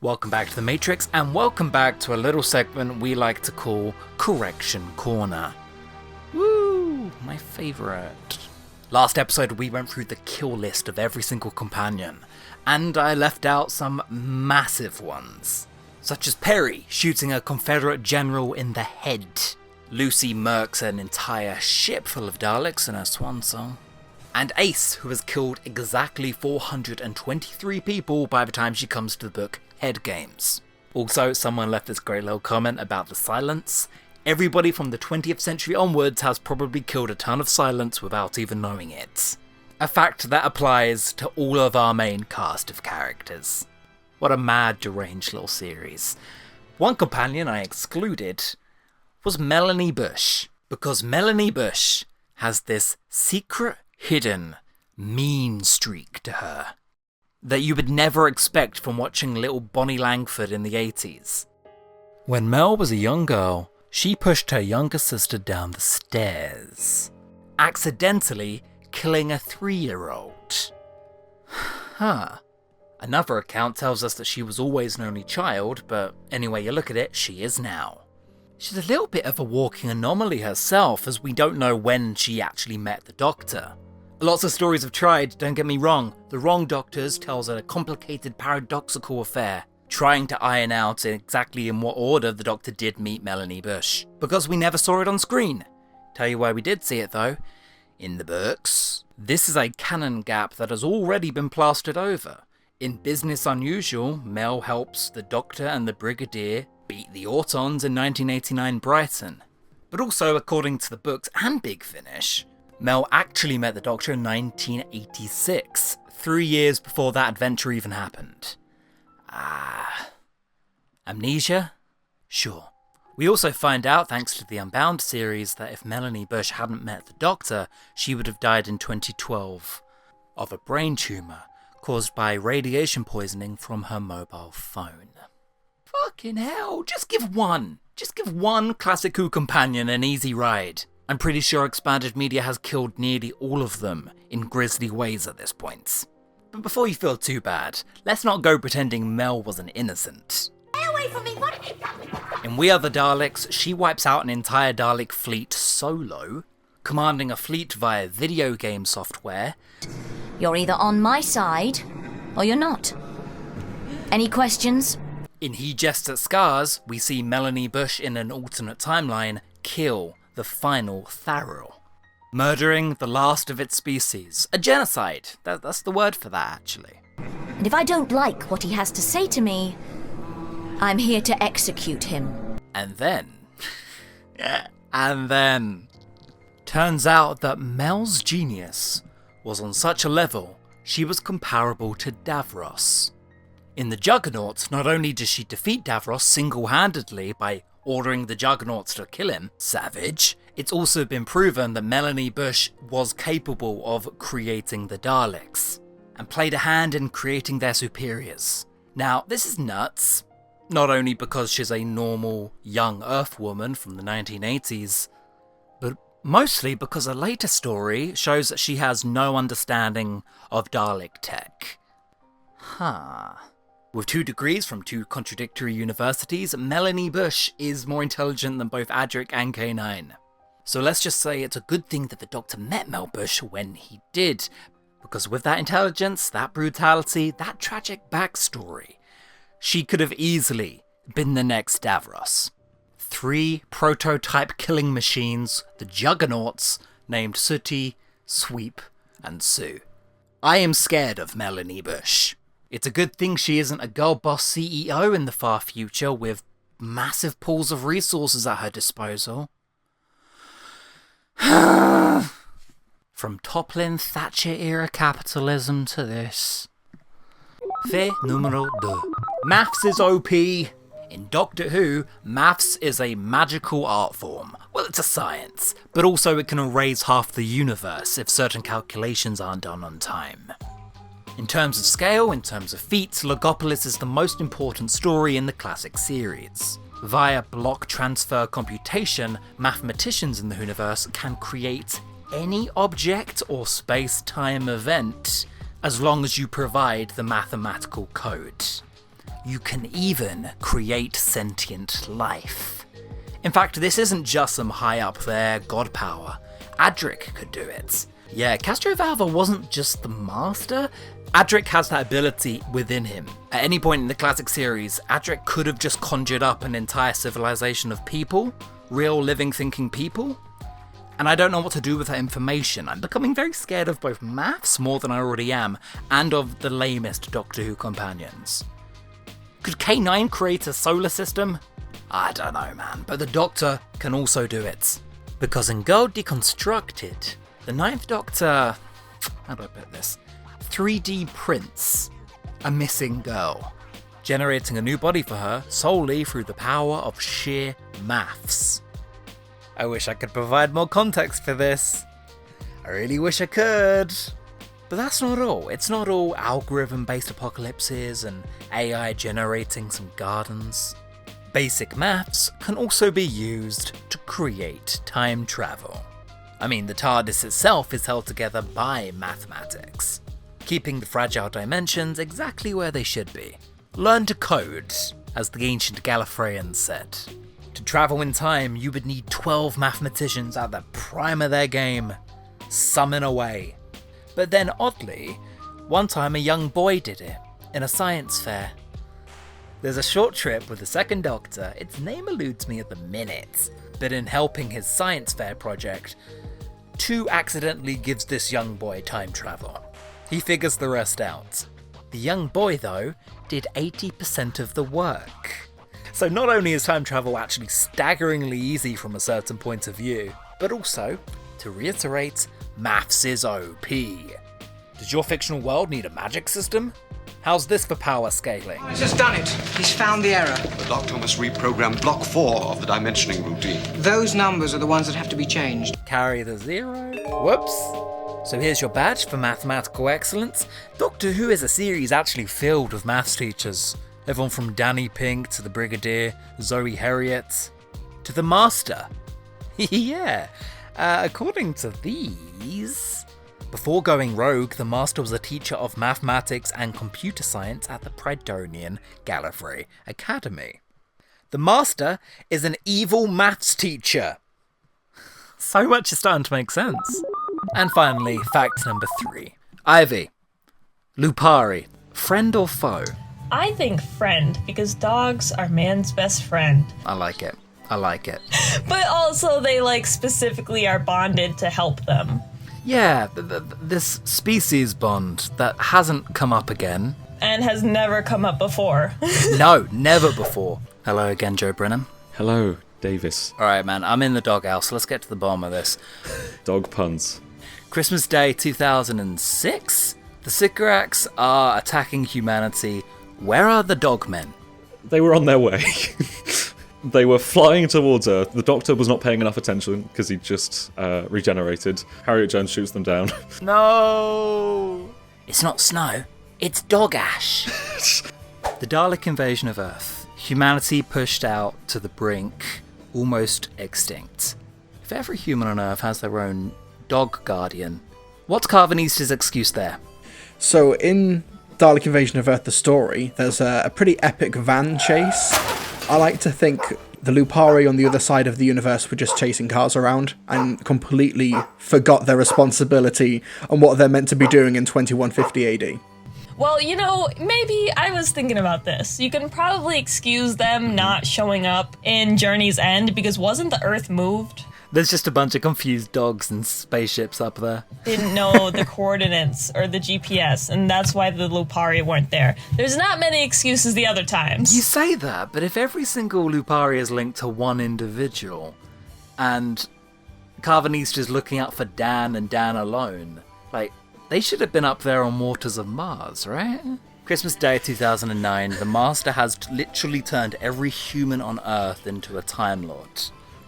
Welcome back to The Matrix, and welcome back to a little segment we like to call Correction Corner. Woo! My favourite. Last episode we went through the kill list of every single companion, and I left out some massive ones, such as Perry shooting a Confederate general in the head, Lucy murks an entire ship full of Daleks in her swan song, and Ace, who has killed exactly 423 people by the time she comes to the book Head Games. Also, someone left this great little comment about the silence. Everybody from the 20th century onwards has probably killed a ton of silence without even knowing it. A fact that applies to all of our main cast of characters. What a mad, deranged little series. One companion I excluded was Melanie Bush, because Melanie Bush has this secret, hidden, mean streak to her that you would never expect from watching little Bonnie Langford in the 80s. When Mel was a young girl, she pushed her younger sister down the stairs, accidentally killing a 3-year-old. Another account tells us that she was always an only child, but any way you look at it, she is now. She's a little bit of a walking anomaly herself, as we don't know when she actually met the Doctor. Lots of stories have tried, don't get me wrong. The Wrong Doctors tells a complicated paradoxical affair, trying to iron out exactly in what order the Doctor did meet Melanie Bush, because we never saw it on screen. Tell you where we did see it though, in the books. This is a canon gap that has already been plastered over. In Business Unusual, Mel helps the Doctor and the Brigadier beat the Autons in 1989 Brighton. But also, according to the books and Big Finish, Mel actually met the Doctor in 1986, 3 years before that adventure even happened. Amnesia? Sure. We also find out, thanks to the Unbound series, that if Melanie Bush hadn't met the Doctor, she would have died in 2012 of a brain tumour caused by radiation poisoning from her mobile phone. Fucking hell, just give one Classic Who companion an easy ride. I'm pretty sure Expanded Media has killed nearly all of them in grisly ways at this point. But before you feel too bad, let's not go pretending Mel was an innocent. Stay away from me, what? In We Are the Daleks, she wipes out an entire Dalek fleet solo, commanding a fleet via video game software. You're either on my side, or you're not. Any questions? In He Jests at Scars, we see Melanie Bush in an alternate timeline kill the final Tharil, murdering the last of its species. A genocide. That's the word for that, actually. And if I don't like what he has to say to me, I'm here to execute him. And then... turns out that Mel's genius was on such a level, she was comparable to Davros. In the Juggernaut, not only does she defeat Davros single-handedly by ordering the Juggernauts to kill him, savage, it's also been proven that Melanie Bush was capable of creating the Daleks, and played a hand in creating their superiors. Now, this is nuts, not only because she's a normal, young Earth woman from the 1980s, but mostly because a later story shows that she has no understanding of Dalek tech. With 2 degrees from 2 contradictory universities, Melanie Bush is more intelligent than both Adric and K9. So let's just say it's a good thing that the Doctor met Mel Bush when he did, because with that intelligence, that brutality, that tragic backstory, she could have easily been the next Davros. 3 prototype killing machines, the Juggernauts, named Sooty, Sweep, and Sue. I am scared of Melanie Bush. It's a good thing she isn't a girl boss CEO in the far future with massive pools of resources at her disposal. From toppling Thatcher-era capitalism to this. Fait numero 2. Maths is OP. In Doctor Who, maths is a magical art form. Well, it's a science, but also it can erase half the universe if certain calculations aren't done on time. In terms of scale, in terms of feats, Logopolis is the most important story in the classic series. Via block transfer computation, mathematicians in the universe can create any object or space-time event as long as you provide the mathematical code. you can even create sentient life. In fact, this isn't just some high up there god power. Adric could do it. Yeah, Castrovalva wasn't just the master. Adric has that ability within him. At any point in the classic series, Adric could have just conjured up an entire civilization of people, real living thinking people. And I don't know what to do with that information. I'm becoming very scared of both maths more than I already am, and of the lamest Doctor Who companions. Could K9 create a solar system? I don't know, man, but the Doctor can also do it. Because in Girl Deconstructed, the Ninth Doctor, how do I put this, 3D prints a missing girl, generating a new body for her solely through the power of sheer maths. I wish I could provide more context for this. I really wish I could. But that's not all. It's not all algorithm-based apocalypses and AI generating some gardens. Basic maths can also be used to create time travel. I mean, the TARDIS itself is held together by mathematics, keeping the fragile dimensions exactly where they should be. Learn to code, as the ancient Gallifreyans said. To travel in time, you would need 12 mathematicians at the prime of their game, summon away. But then, oddly, one time a young boy did it, in a science fair. There's a short trip with the second Doctor, its name eludes me at the minute, but in helping his science fair project, 2 accidentally gives this young boy time travel. He figures the rest out. The young boy, though, did 80% of the work. So not only is time travel actually staggeringly easy from a certain point of view, but also, to reiterate, maths is OP. Does your fictional world need a magic system? How's this for power scaling? He's just done it. He's found the error. The Doctor must reprogram block 4 of the dimensioning routine. Those numbers are the ones that have to be changed. Carry the 0. Whoops. So here's your badge for mathematical excellence. Doctor Who is a series actually filled with maths teachers. Everyone from Danny Pink to the Brigadier, Zoe Herriot, to the Master. Yeah, according to these, before going rogue, the Master was a teacher of mathematics and computer science at the Prydonian Gallifrey Academy. The Master is an evil maths teacher. So much is starting to make sense. And finally, fact number 3. Ivy, Lupari, friend or foe? I think friend, because dogs are man's best friend. I like it. I like it. But also they specifically are bonded to help them. Yeah, this species bond that hasn't come up again. And has never come up before. No, never before. Hello again, Joe Brennan. Hello, Davis. Alright, man, I'm in the doghouse, so let's get to the bottom of this. Dog puns. Christmas Day 2006? The Sycorax are attacking humanity. Where are the dogmen? They were on their way. They were flying towards Earth. The Doctor was not paying enough attention because he just regenerated. Harriet Jones shoots them down. No! It's not snow, it's dog ash. The Dalek invasion of Earth. Humanity pushed out to the brink, almost extinct. If every human on Earth has their own dog guardian, what's Carvanista's excuse there? So in Dalek Invasion of Earth, the story, there's a pretty epic van chase. I like to think the Lupari on the other side of the universe were just chasing cars around and completely forgot their responsibility and what they're meant to be doing in 2150 AD. Well, maybe I was thinking about this. You can probably excuse them not showing up in Journey's End because wasn't the Earth moved? There's just a bunch of confused dogs and spaceships up there. Didn't know the coordinates or the GPS, and that's why the Lupari weren't there. There's not many excuses the other times. You say that, but if every single Lupari is linked to one individual, and Carvanista's looking out for Dan and Dan alone, they should have been up there on Waters of Mars, right? Christmas Day 2009, the Master has literally turned every human on Earth into a Time Lord.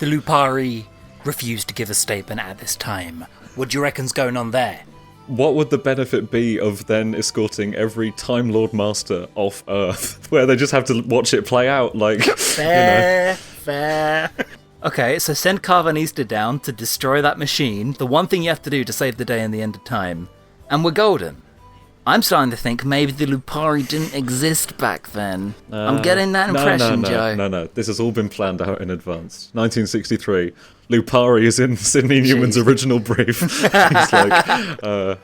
The Lupari refused to give a statement at this time. What do you reckon's going on there? What would the benefit be of then escorting every Time Lord Master off Earth, where they just have to watch it play out, Fair. Okay, so send Carvanista down to destroy that machine, the one thing you have to do to save the day in the end of time, and we're golden. I'm starting to think maybe the Lupari didn't exist back then. I'm getting that impression, Joe. No. This has all been planned out in advance. 1963. Lupari is in Sidney Newman's original brief. He's like,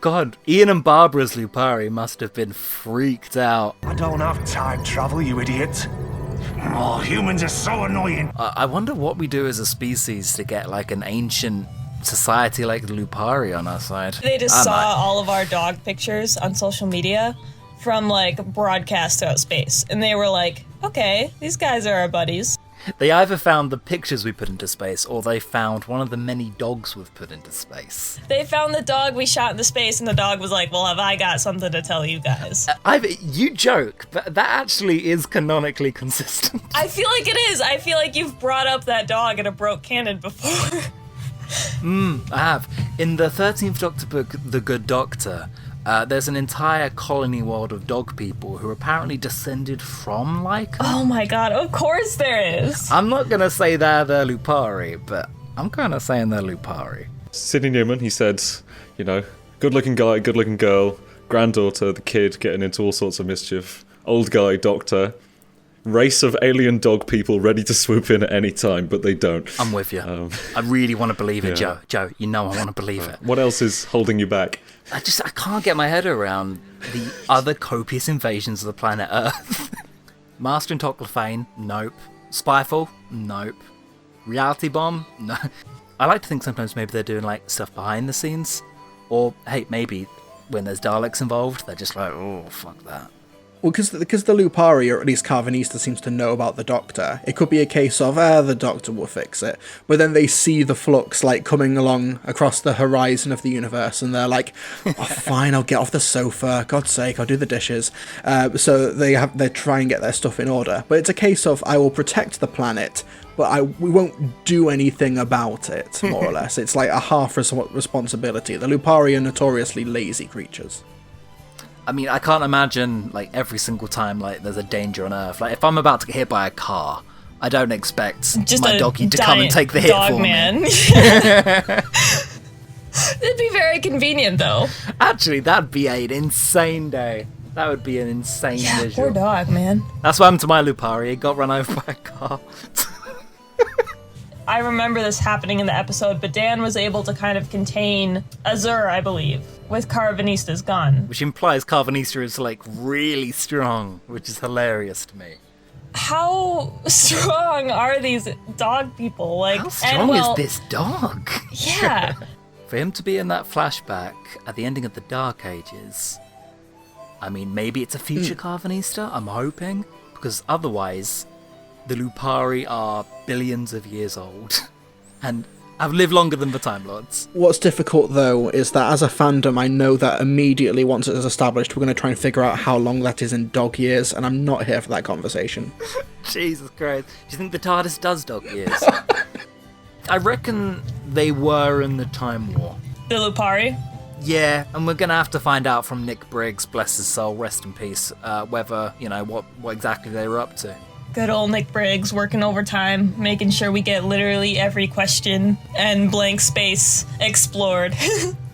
God, Ian and Barbara's Lupari must have been freaked out. I don't have time travel, you idiot. Oh, humans are so annoying. I wonder what we do as a species to get like an ancient society like the Lupari on our side. They just saw all of our dog pictures on social media from like broadcast throughout space, and they were like, okay, these guys are our buddies. They either found the pictures we put into space, or they found one of the many dogs we've put into space. They found the dog we shot into space, and the dog was like, well, have I got something to tell you guys? You joke, but that actually is canonically consistent. I feel like it is. I feel like you've brought up that dog in a broke canon before. I have. In the 13th Doctor book, The Good Doctor, there's an entire colony world of dog people who are apparently descended from Lycan. Oh my god, of course there is. I'm not going to say they're the Lupari, but I'm kind of saying they're Lupari. Sidney Newman, he said, good-looking guy, good-looking girl, granddaughter, the kid getting into all sorts of mischief, old guy, doctor, race of alien dog people ready to swoop in at any time, but they don't. I'm with you. I really want to believe it, Joe. Joe, I want to believe it. What else is holding you back? I can't get my head around the other copious invasions of the planet Earth. Master and Toclafane? Nope. Spyfall? Nope. Reality Bomb? No. I like to think sometimes maybe they're doing like stuff behind the scenes. Or, hey, maybe when there's Daleks involved, they're just like, oh, fuck that. Well, because the Lupari, or at least Carvanista, seems to know about the Doctor, it could be a case of, the Doctor will fix it. But then they see the flux, like, coming along across the horizon of the universe, and they're like, oh, fine, I'll get off the sofa, God's sake, I'll do the dishes. So they try and get their stuff in order. But it's a case of, I will protect the planet, but we won't do anything about it, more or less. It's like a half responsibility. The Lupari are notoriously lazy creatures. I mean, I can't imagine, like, every single time, like, there's a danger on Earth. Like, if I'm about to get hit by a car, I don't expect just my doggy to come and take the hit for man. me. It'd be very convenient, though. Actually, that'd be an insane day. That would be an insane visual. Poor dog, man. That's what happened to my Lupari. It got run over by a car. I remember this happening in the episode, but Dan was able to kind of contain Azur, I believe, with Carvanista's gun. Which implies Carvanista is, like, really strong, which is hilarious to me. How strong are these dog people? Like, how strong is this dog? Yeah. For him to be in that flashback at the ending of the Dark Ages, I mean, maybe it's a future Carvanista, I'm hoping, because otherwise, the Lupari are billions of years old, and have lived longer than the Time Lords. What's difficult, though, is that as a fandom, I know that immediately once it is established, we're going to try and figure out how long that is in dog years, and I'm not here for that conversation. Jesus Christ. Do you think the TARDIS does dog years? I reckon they were in the Time War. The Lupari? Yeah, and we're going to have to find out from Nick Briggs, bless his soul, rest in peace, whether, what exactly they were up to. Good old Nick Briggs working overtime, making sure we get literally every question and blank space explored.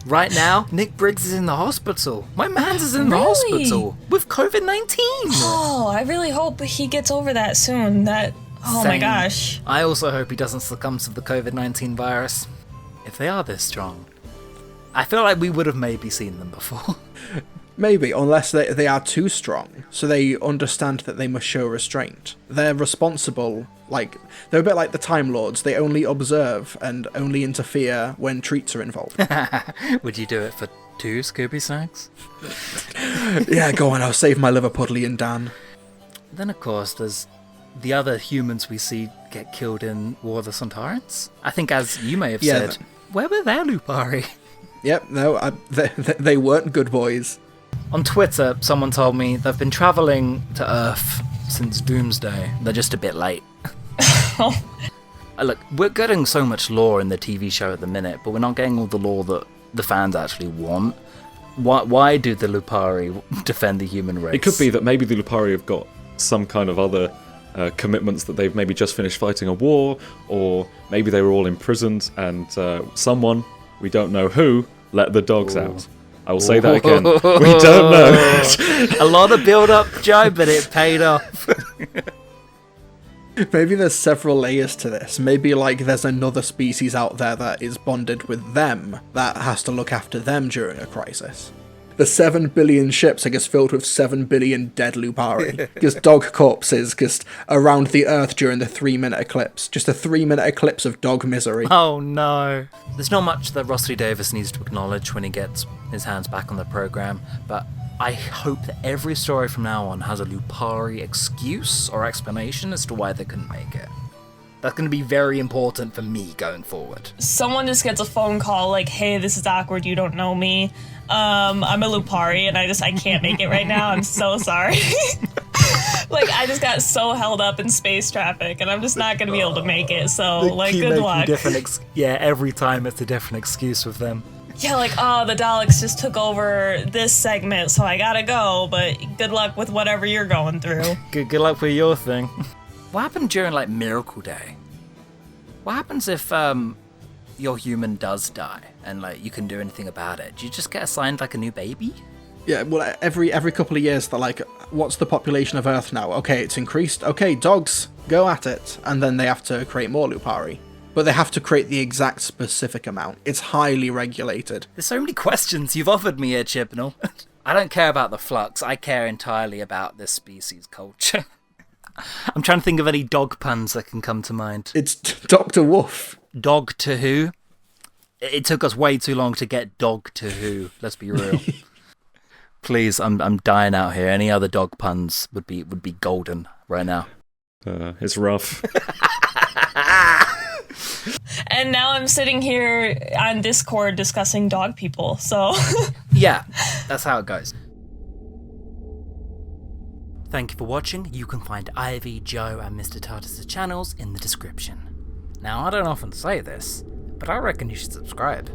Right now, Nick Briggs is in the hospital. My man's is in the hospital with COVID-19. Oh, I really hope he gets over that soon. Oh my gosh. I also hope he doesn't succumb to the COVID-19 virus. If they are this strong, I feel like we would have maybe seen them before. Maybe, unless they are too strong, so they understand that they must show restraint. They're responsible, they're a bit like the Time Lords. They only observe and only interfere when treats are involved. Would you do it for 2 Scooby Snacks? Yeah, go on, I'll save my Liverpudlian Dan. Then, of course, there's the other humans we see get killed in War of the Sontarans. I think, as you may have said, where were their Lupari? Yep, no, they weren't good boys. On Twitter, someone told me they've been travelling to Earth since Doomsday. They're just a bit late. Look, we're getting so much lore in the TV show at the minute, but we're not getting all the lore that the fans actually want. Why do the Lupari defend the human race? It could be that maybe the Lupari have got some kind of other commitments, that they've maybe just finished fighting a war, or maybe they were all imprisoned and someone, we don't know who, let the dogs out. I will say that again. We don't know. A lot of build-up, Joe, but it paid off. Maybe there's several layers to this. Maybe, like, there's another species out there that is bonded with them, that has to look after them during a crisis. The 7 billion ships are just filled with 7 billion dead Lupari. Just dog corpses just around the Earth during the 3-minute eclipse. Just a 3-minute eclipse of dog misery. Oh no. There's not much that Rusty Davis needs to acknowledge when he gets his hands back on the program, but I hope that every story from now on has a Lupari excuse or explanation as to why they couldn't make it. That's going to be very important for me going forward. Someone just gets a phone call like, hey, this is awkward, you don't know me. I'm a Lupari and I can't make it right now. I'm so sorry. Like, I just got so held up in space traffic and I'm just not going to be able to make it. So, like, good luck. Every time it's a different excuse with them. Yeah, like, oh, the Daleks just took over this segment, so I gotta go, but good luck with whatever you're going through. Good luck with your thing. What happened during, like, Miracle Day? What happens if, your human does die and, like, you can do anything about it? Do you just get assigned, like, a new baby? Yeah, well, every couple of years, they're like, what's the population of Earth now? Okay, it's increased. Okay, dogs, go at it. And then they have to create more Lupari. But they have to create the exact specific amount. It's highly regulated. There's so many questions you've offered me here, Chibnall. I don't care about the flux. I care entirely about this species culture. I'm trying to think of any dog puns that can come to mind. It's Dr. Wolf. Dog to who? It took us way too long to get dog to who. Let's be real. Please, I'm dying out here. Any other dog puns would be golden right now. It's rough. And now I'm sitting here on Discord discussing dog people, so... Yeah, that's how it goes. Thank you for watching. You can find Ivy, Joe, and Mr. Tartus' channels in the description. Now, I don't often say this, but I reckon you should subscribe.